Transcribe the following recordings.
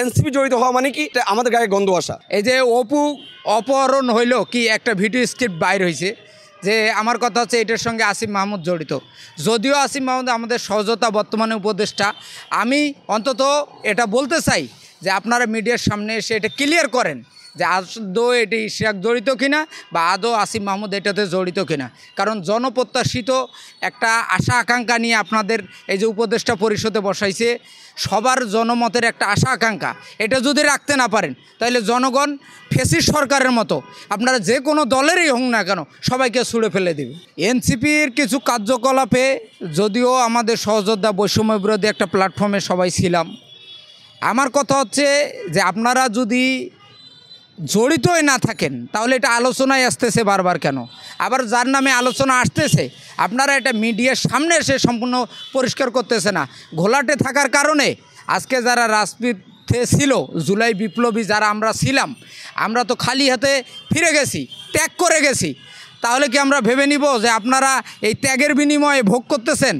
NCP জড়িত হওয়া মানে কি এটা আমাদের গায়ে গন্ধ আসা। এই যে অপু অপহরণ হইল কি একটা ভিডিও স্ক্রিপ্ট বাইর হয়েছে যে আমার কথা হচ্ছে এটার সঙ্গে আসিফ মাহমুদ জড়িত। যদিও আসিফ মাহমুদ আমাদের সহযোদ্ধা বর্তমানে উপদেষ্টা, আমি অন্তত এটা বলতে চাই যে আপনারা মিডিয়ার সামনে এসে এটা ক্লিয়ার করেন যে আদৌ এটি ইশরাক জড়িত কিনা বা আদৌ আসিফ মাহমুদ এটাতে জড়িত কিনা। কারণ জনপ্রত্যাশিত একটা আশা আকাঙ্ক্ষা নিয়ে আপনাদের এই যে উপদেষ্টা পরিষদে বসাইছে, সবার জনমতের একটা আশা আকাঙ্ক্ষা, এটা যদি রাখতে না পারেন তাহলে জনগণ ফ্যাসিস্ট সরকারের মতো আপনারা যে কোনো দলেরই হোক না কেন সবাইকে ছুঁড়ে ফেলে দেবে। এনসিপির কিছু কার্যকলাপে যদিও আমাদের সহযোদ্ধা বৈষম্য বিরোধী একটা প্ল্যাটফর্মে সবাই ছিলাম, আমার কথা হচ্ছে যে আপনারা যদি জড়িতই না থাকেন তাহলে এটা আলোচনায় আসতেছে বারবার কেন? আবার যার নামে আলোচনা আসতেছে আপনারা এটা মিডিয়ার সামনে এসে সম্পূর্ণ পরিষ্কার করতেছে না। ঘোলাটে থাকার কারণে আজকে যারা রাজনীতিতে ছিল, জুলাই বিপ্লবী যারা আমরা ছিলাম, আমরা তো খালি হাতে ফিরে গেছি, ত্যাগ করে গেছি। তাহলে কি আমরা ভেবে নিব যে আপনারা এই ত্যাগের বিনিময়ে ভোগ করতেছেন?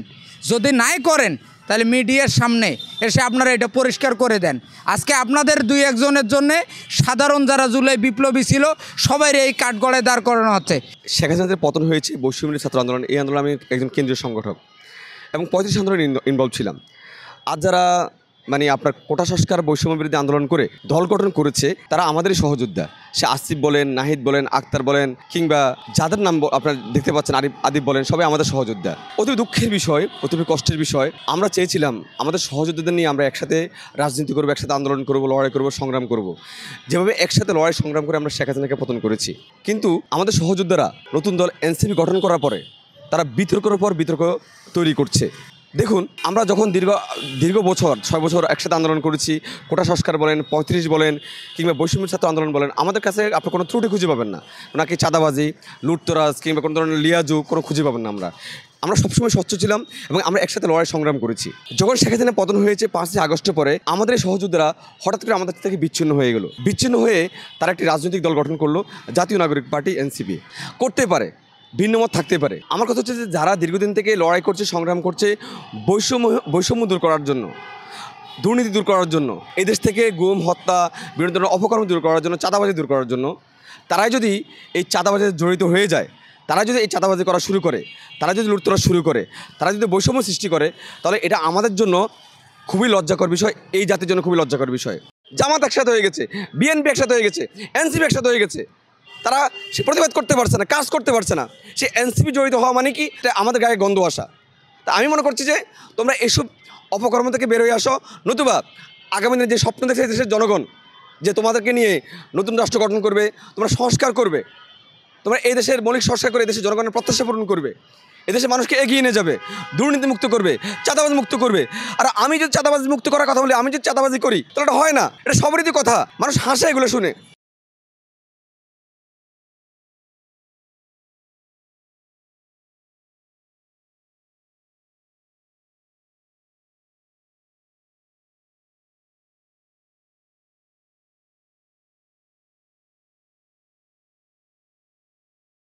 যদি নাই করেন তাহলে মিডিয়ার সামনে এসে আপনারা এটা পরিষ্কার করে দেন। আজকে আপনাদের দুই একজনের জন্যে সাধারণ যারা জুলাই বিপ্লবী ছিল সবাই এই কাঠগড়ায় দাঁড় করানো হচ্ছে। শেখ হাসিনার পতন হয়েছে বৈষম্য ছাত্র আন্দোলন, এই আন্দোলনে আমি একজন কেন্দ্রীয় সংগঠক এবং 35 আন্দোলনে ইনভলভ ছিলাম। আজ যারা আপনার কোটা সংস্কার বৈষম্য বিরোধী আন্দোলন করে দল গঠন করেছে তারা আমাদেরই সহযোদ্ধা। সে আসিফ বলেন, নাহিদ বলেন, আক্তার বলেন, কিংবা যাদের নাম আপনারা দেখতে পাচ্ছেন আদিব বলেন, সবাই আমাদের সহযোদ্ধা। অতি দুঃখের বিষয়, অতি কষ্টের বিষয়, আমরা চেয়েছিলাম আমাদের সহযোদ্ধাদের নিয়ে আমরা একসাথে রাজনীতি করবো, একসাথে আন্দোলন করবো, লড়াই করবো, সংগ্রাম করব। যেভাবে একসাথে লড়াই সংগ্রাম করে আমরা শেখ হাসিনাকে পতন করেছি, কিন্তু আমাদের সহযোদ্ধারা নতুন দল এনসিপি গঠন করার পরে তারা বিতর্কের পর বিতর্ক তৈরি করছে। দেখুন, আমরা যখন দীর্ঘ বছর 6 বছর একসাথে আন্দোলন করেছি, কোটা সংস্কার বলেন, 35 বলেন, কিংবা বৈষম্য ছাত্র আন্দোলন বলেন, আমাদের কাছে আপনি কোনো ত্রুটি খুঁজে পাবেন না। নাকি চাঁদাবাজি, লুটতরাজ কিংবা কোনো ধরনের লিয়াজু কোনো খুঁজে পাবেন না। আমরা সবসময় স্বচ্ছ ছিলাম এবং আমরা একসাথে লড়াই সংগ্রাম করেছি। যখন শেখ হাসিনা পতন হয়েছে 5 আগস্টের পরে আমাদের এই সহযোদ্ধারা হঠাৎ করে আমাদের থেকে বিচ্ছিন্ন হয়ে গেল। বিচ্ছিন্ন হয়ে তারা একটি রাজনৈতিক দল গঠন করলো, জাতীয় নাগরিক পার্টি এনসিপি। করতে পারে, ভিন্নমত থাকতে পারে। আমার কথা হচ্ছে যে যারা দীর্ঘদিন থেকে লড়াই করছে, সংগ্রাম করছে বৈষম্য দূর করার জন্য, দুর্নীতি দূর করার জন্য, এই দেশ থেকে গুম, হত্যা, বিভিন্ন ধরনের অপকর্ম দূর করার জন্য, চাঁদাবাজি দূর করার জন্য, তারাই যদি এই চাঁদাবাজিতে জড়িত হয়ে যায়, তারা যদি এই চাঁদাবাজি করা শুরু করে, তারা যদি লুটতরাজ শুরু করে, তারা যদি বৈষম্য সৃষ্টি করে, তাহলে এটা আমাদের জন্য খুবই লজ্জাকর বিষয়, এই জাতির জন্য খুবই লজ্জাকর বিষয়। জামাত একসাথে হয়ে গেছে, বিএনপি একসাথে হয়ে গেছে, এনসিপি একসাথে হয়ে গেছে, তারা সে প্রতিবাদ করতে পারছে না, কাজ করতে পারছে না। সে এনসিপি জড়িত হওয়া মানে কি এটা আমাদের গায়ে গন্ধ আসা। তা আমি মনে করছি যে তোমরা এসব অপকর্ম থেকে বের হয়ে আসো, নতুবা আগামী দিনে যে স্বপ্ন দেখছে দেশের জনগণ যে তোমাদেরকে নিয়ে নতুন রাষ্ট্র গঠন করবে, তোমরা সংস্কার করবে, তোমরা এই দেশের মৌলিক সংস্কার করে এই দেশের জনগণের প্রত্যাশা পূরণ করবে, এদেশের মানুষকে এগিয়ে নিয়ে যাবে, দুর্নীতি মুক্ত করবে, চাঁদাবাজি মুক্ত করবে। আর আমি যদি চাঁদাবাজি মুক্ত করার কথা বলি, আমি যদি চাঁদাবাজি করি তাহলে এটা হয় না। এটা সবারই কথা, মানুষ হাসে এগুলো শুনে।